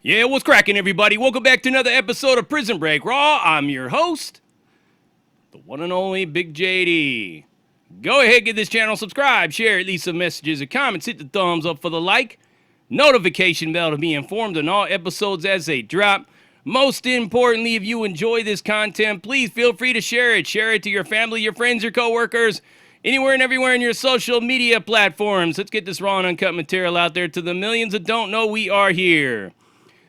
Yeah, what's cracking, everybody? Welcome back to another episode of Prison Break Raw. I'm your host, the one and only Big JD. Go ahead, give this channel subscribe, share, leave some messages and comments, hit the thumbs up for the like, notification bell to be informed on all episodes as they drop. Most importantly, if you enjoy this content, please feel free to share it. Share it to your family, your friends, your coworkers, anywhere and everywhere in your social media platforms. Let's get this raw and uncut material out there to the millions that don't know we are here.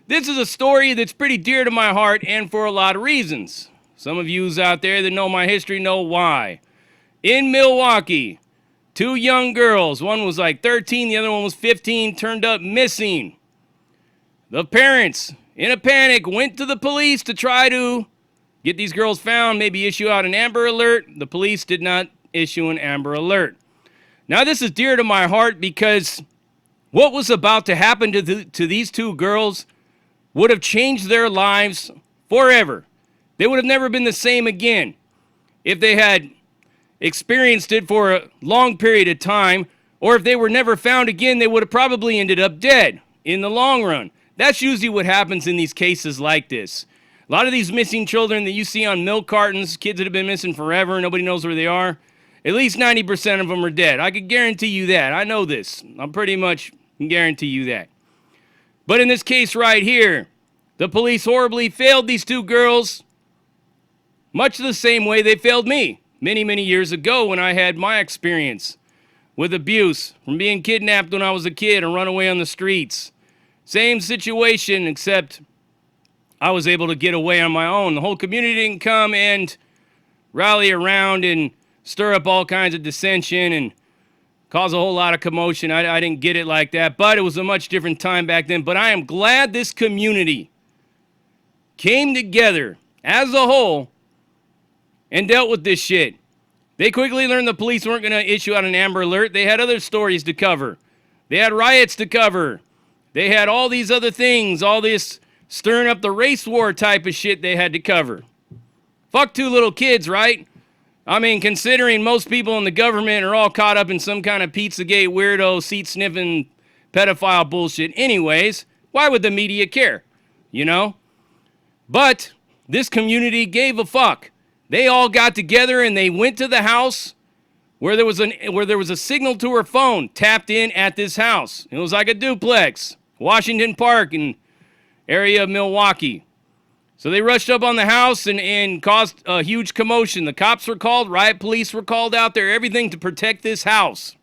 This is a story that's pretty dear to my heart, and for a lot of reasons. Some of yous out there that know my history know why. In Milwaukee, two young girls, one was like 13, the other one was 15, turned up missing. The parents, in a panic, went to the police to try to get these girls found, maybe issue out an Amber Alert. The police did not issue an Amber Alert. Now, this is dear to my heart because what was about to happen to these two girls would have changed their lives forever. They would have never been the same again if they had experienced it for a long period of time, or if they were never found again, they would have probably ended up dead in the long run. That's usually what happens in these cases like this. A lot of these missing children that you see on milk cartons, kids that have been missing forever, nobody knows where they are, at least 90% of them are dead. I can guarantee you that. I know this. I'm pretty much can guarantee you that. But in this case right here, the police horribly failed these two girls, much the same way they failed me many, many years ago when I had my experience with abuse from being kidnapped when I was a kid and run away on the streets. Same situation, except I was able to get away on my own. The whole community didn't come and rally around and stir up all kinds of dissension and cause a whole lot of commotion. I didn't get it like that, but it was a much different time back then. But I am glad this community came together as a whole and dealt with this shit. They quickly learned the police weren't going to issue out an Amber Alert. They had other stories to cover. They had riots to cover. They had all these other things, all this stirring up the race war type of shit they had to cover. Fuck two little kids, right? I mean, considering most people in the government are all caught up in some kind of Pizzagate weirdo, seat-sniffing, pedophile bullshit anyways, why would the media care? You know? But this community gave a fuck. They all got together and they went to the house where there was a signal to her phone tapped in at this house. It was like a duplex, Washington Park in area of Milwaukee. So they rushed up on the house and caused a huge commotion. The cops were called, riot police were called out there, everything to protect this house.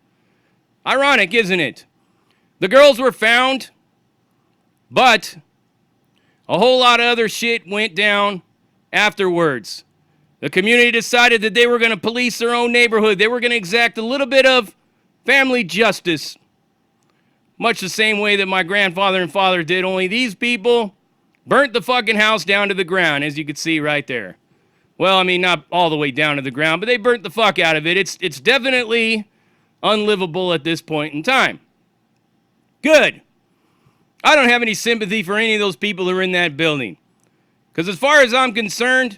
Ironic, isn't it? The girls were found, but a whole lot of other shit went down afterwards. The community decided that they were going to police their own neighborhood. They were going to exact a little bit of family justice, much the same way that my grandfather and father did, only these people burnt the fucking house down to the ground, as you can see right there. Well, I mean, not all the way down to the ground, but they burnt the fuck out of it. It's definitely unlivable at this point in time. Good. I don't have any sympathy for any of those people who are in that building. Because as far as I'm concerned,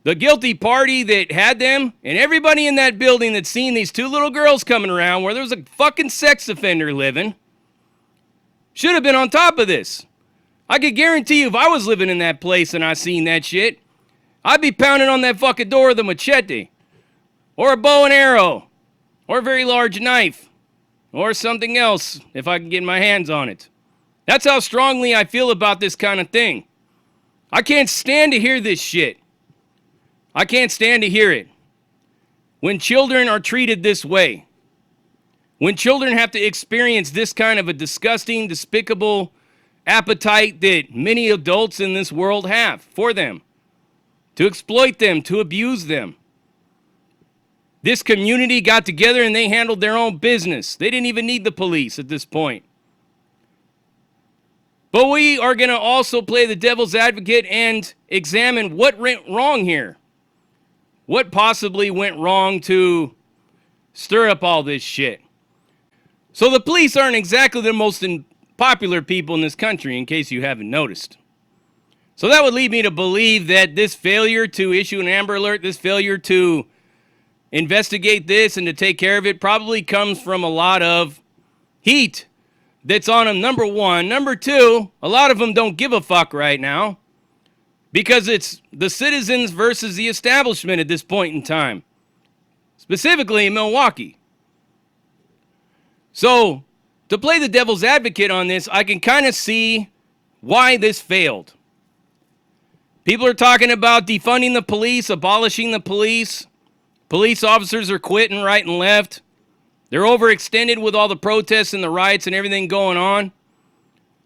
the guilty party that had them, and everybody in that building that's seen these two little girls coming around where there was a fucking sex offender living, should have been on top of this. I could guarantee you if I was living in that place and I seen that shit, I'd be pounding on that fucking door with a machete, or a bow and arrow, or a very large knife, or something else if I can get my hands on it. That's how strongly I feel about this kind of thing. I can't stand to hear this shit. I can't stand to hear it. When children are treated this way, when children have to experience this kind of a disgusting, despicable appetite that many adults in this world have for them, to exploit them, to abuse them. This community got together and they handled their own business. They didn't even need the police at this point. But we are going to also play the devil's advocate and examine what went wrong here. What possibly went wrong to stir up all this shit. So the police aren't exactly the most popular people in this country, in case you haven't noticed. So that would lead me to believe that this failure to issue an Amber Alert, this failure to investigate this and to take care of it probably comes from a lot of heat that's on them, number one. Number two, a lot of them don't give a fuck right now because it's the citizens versus the establishment at this point in time, specifically in Milwaukee. So, to play the devil's advocate on this, I can kind of see why this failed. People are talking about defunding the police, abolishing the police. Police officers are quitting right and left. They're overextended with all the protests and the riots and everything going on.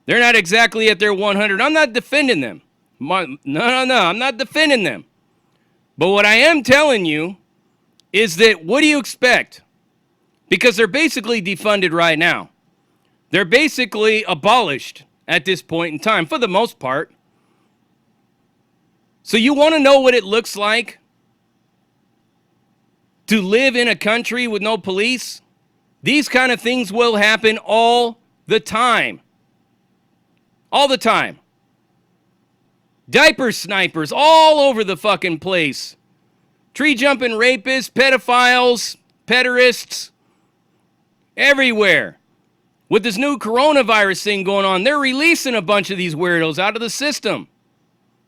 They're not exactly at their 100. I'm not defending them. No, I'm not defending them. But what I am telling you is that what do you expect? Because they're basically defunded right now. They're basically abolished at this point in time, for the most part. So you want to know what it looks like to live in a country with no police? These kind of things will happen all the time. All the time. Diaper snipers all over the fucking place. Tree jumping rapists, pedophiles, pederasts, everywhere. With this new coronavirus thing going on, they're releasing a bunch of these weirdos out of the system.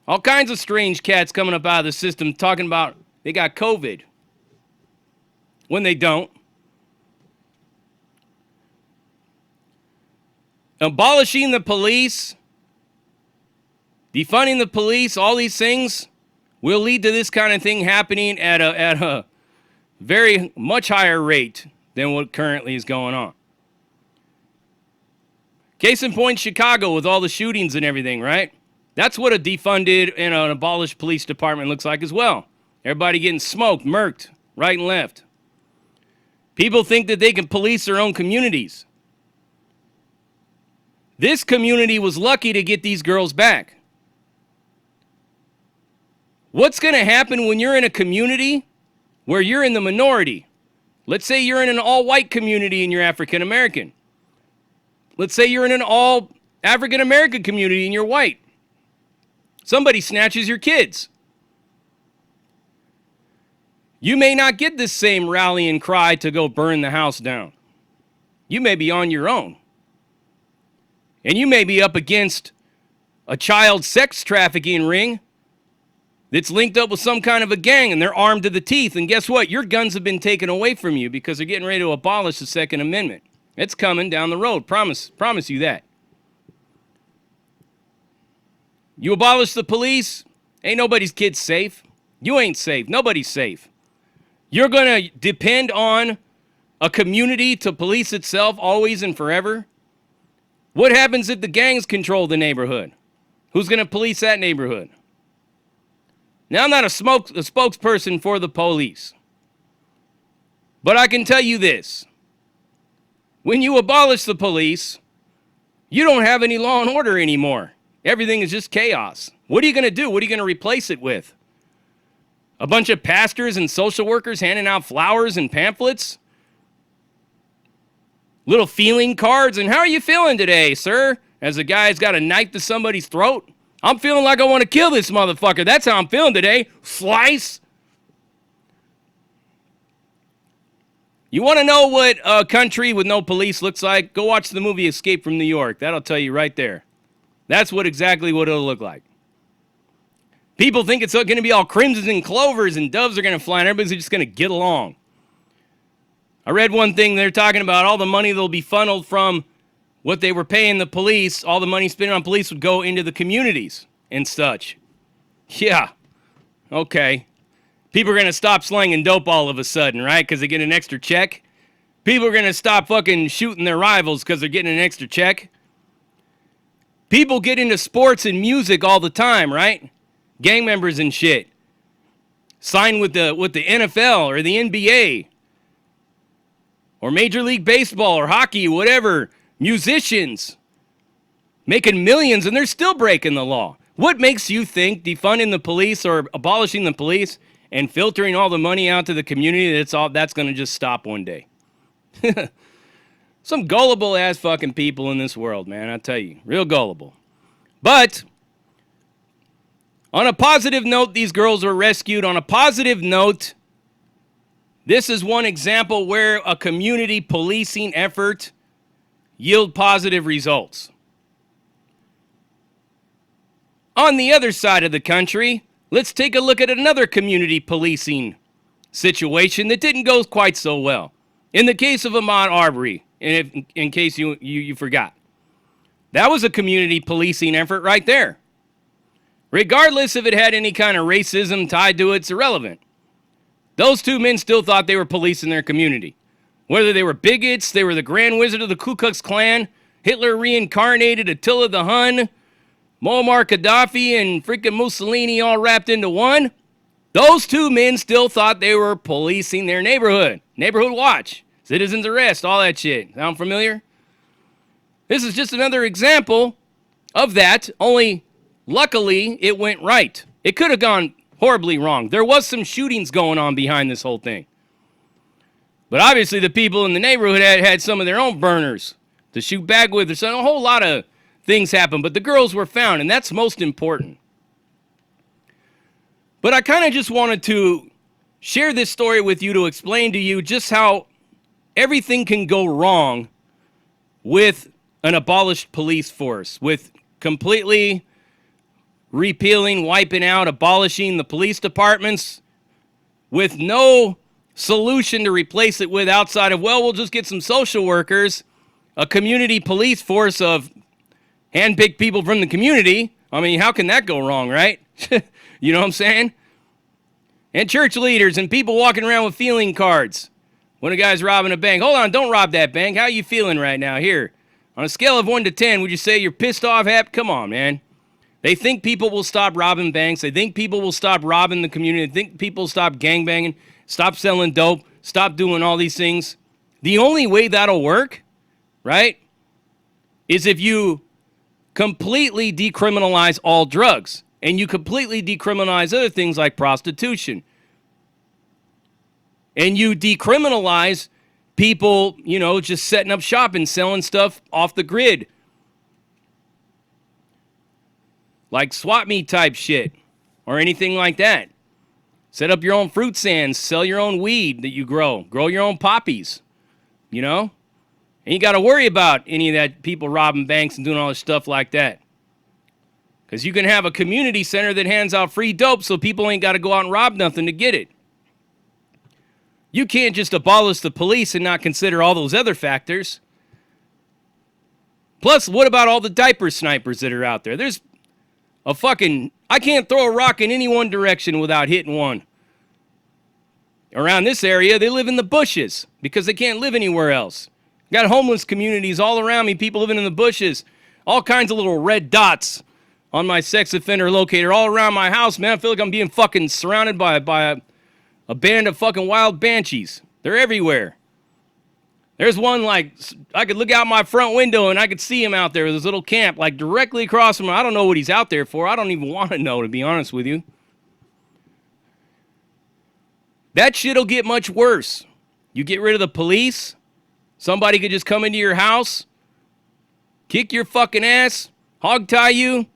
All kinds of strange cats coming up out of the system talking about they got COVID. When they don't. Abolishing the police, defunding the police, all these things will lead to this kind of thing happening at a very much higher rate than what currently is going on. Case in point, Chicago with all the shootings and everything, right? That's what a defunded and an abolished police department looks like as well. Everybody getting smoked, murked, right and left. People think that they can police their own communities. This community was lucky to get these girls back. What's going to happen when you're in a community where you're in the minority? Let's say you're in an all-white community and you're African American. Let's say you're in an all-African American community and you're white. Somebody snatches your kids. You may not get this same rallying cry to go burn the house down. You may be on your own. And you may be up against a child sex trafficking ring that's linked up with some kind of a gang and they're armed to the teeth. And guess what? Your guns have been taken away from you because they're getting ready to abolish the Second Amendment. It's coming down the road. Promise you that. You abolish the police, ain't nobody's kid safe. You ain't safe. Nobody's safe. You're going to depend on a community to police itself always and forever? What happens if the gangs control the neighborhood? Who's going to police that neighborhood? Now, I'm not a spokesperson for the police. But I can tell you this. When you abolish the police, you don't have any law and order anymore. Everything is just chaos. What are you going to do? What are you going to replace it with? A bunch of pastors and social workers handing out flowers and pamphlets? Little feeling cards? And how are you feeling today, sir? As a guy's got a knife to somebody's throat? I'm feeling like I want to kill this motherfucker. That's how I'm feeling today. Slice. You want to know what a country with no police looks like? Go watch the movie Escape from New York. That'll tell you right there. That's exactly what it'll look like. People think it's going to be all crimsons and clovers and doves are going to fly and everybody's just going to get along. I read one thing, they're talking about all the money that'll be funneled from what they were paying the police, all the money spent on police would go into the communities and such. Yeah, okay. People are going to stop slanging dope all of a sudden, right? Because they get an extra check. People are going to stop fucking shooting their rivals because they're getting an extra check. People get into sports and music all the time, right? Gang members and shit. Sign with the NFL or the NBA. Or Major League Baseball or hockey, whatever. Musicians. Making millions and they're still breaking the law. What makes you think defunding the police or abolishing the police and filtering all the money out to the community, that's going to just stop one day? Some gullible ass fucking people in this world, man, I tell you. Real gullible. But on a positive note, these girls were rescued. On a positive note, this is one example where a community policing effort yield positive results. On the other side of the country, let's take a look at another community policing situation that didn't go quite so well. In the case of Ahmaud Arbery, in case you forgot, that was a community policing effort right there. Regardless if it had any kind of racism tied to it, it's irrelevant. Those two men still thought they were policing their community. Whether they were bigots, they were the Grand Wizard of the Ku Klux Klan, Hitler reincarnated, Attila the Hun, Muammar Gaddafi, and freaking Mussolini all wrapped into one. Those two men still thought they were policing their neighborhood. Neighborhood watch, citizens arrest, all that shit. Sound familiar? This is just another example of that, only luckily it went right. It could have gone horribly wrong. There was some shootings going on behind this whole thing. But obviously the people in the neighborhood had some of their own burners to shoot back with. Or so a whole lot of things happened, but the girls were found, and that's most important. But I kind of just wanted to share this story with you to explain to you just how everything can go wrong with an abolished police force, with completely repealing, wiping out, abolishing the police departments with no solution to replace it with outside of, well, we'll just get some social workers, a community police force of handpicked people from the community. I mean, how can that go wrong, right? You know what I'm saying? And church leaders and people walking around with feeling cards when a guy's robbing a bank. Hold on, don't rob that bank. How are you feeling right now? Here, on a scale of 1 to 10, would you say you're pissed off, happy? Come on, man. They think people will stop robbing banks. They think people will stop robbing the community. They think people stop gangbanging, stop selling dope, stop doing all these things. The only way that'll work, right, is if you completely decriminalize all drugs and you completely decriminalize other things like prostitution. And you decriminalize people, you know, just setting up shop and selling stuff off the grid. Like swap meet type shit or anything like that. Set up your own fruit stands, sell your own weed that you grow your own poppies, you know? And you got to worry about any of that people robbing banks and doing all this stuff like that. Because you can have a community center that hands out free dope so people ain't got to go out and rob nothing to get it. You can't just abolish the police and not consider all those other factors. Plus, what about all the diaper snipers that are out there? There's a fucking... I can't throw a rock in any one direction without hitting one. Around this area, they live in the bushes because they can't live anywhere else. Got homeless communities all around me, people living in the bushes. All kinds of little red dots on my sex offender locator all around my house, man. I feel like I'm being fucking surrounded by a band of fucking wild banshees. They're everywhere. There's one, like, I could look out my front window and I could see him out there with his little camp, like, directly across from him. I don't know what he's out there for. I don't even want to know, to be honest with you. That shit'll get much worse. You get rid of the police, somebody could just come into your house, kick your fucking ass, hogtie you,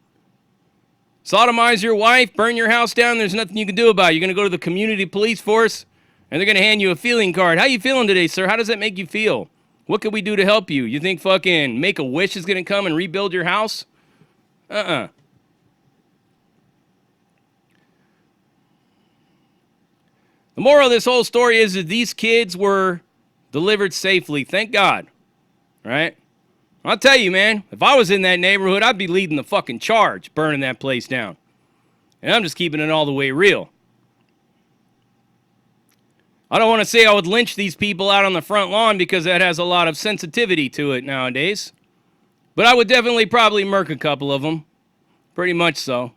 sodomize your wife, burn your house down. There's nothing you can do about it. You're going to go to the community police force, and they're going to hand you a feeling card. How you feeling today, sir? How does that make you feel? What can we do to help you? You think fucking Make-A-Wish is going to come and rebuild your house? The moral of this whole story is that these kids were delivered safely. Thank God. Right? I'll tell you, man, if I was in that neighborhood, I'd be leading the fucking charge, burning that place down. And I'm just keeping it all the way real. I don't want to say I would lynch these people out on the front lawn because that has a lot of sensitivity to it nowadays. But I would definitely probably murk a couple of them. Pretty much so.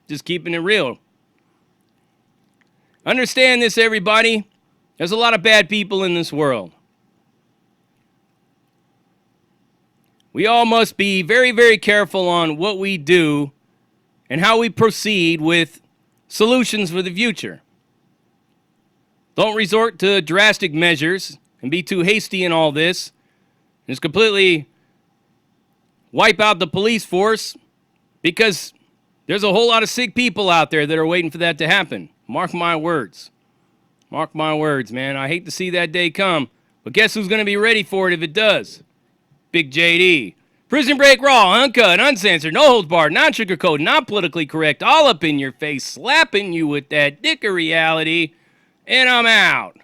Just keeping it real. Understand this, everybody. There's a lot of bad people in this world. We all must be very, very careful on what we do and how we proceed with solutions for the future. Don't resort to drastic measures and be too hasty in all this. Just completely wipe out the police force because there's a whole lot of sick people out there that are waiting for that to happen. Mark my words. Mark my words, man. I hate to see that day come, but guess who's going to be ready for it if it does? Big JD. Prison Break Raw, uncut, uncensored, no holds barred, non-sugarcoated, not politically correct, all up in your face, slapping you with that dick of reality. And I'm out.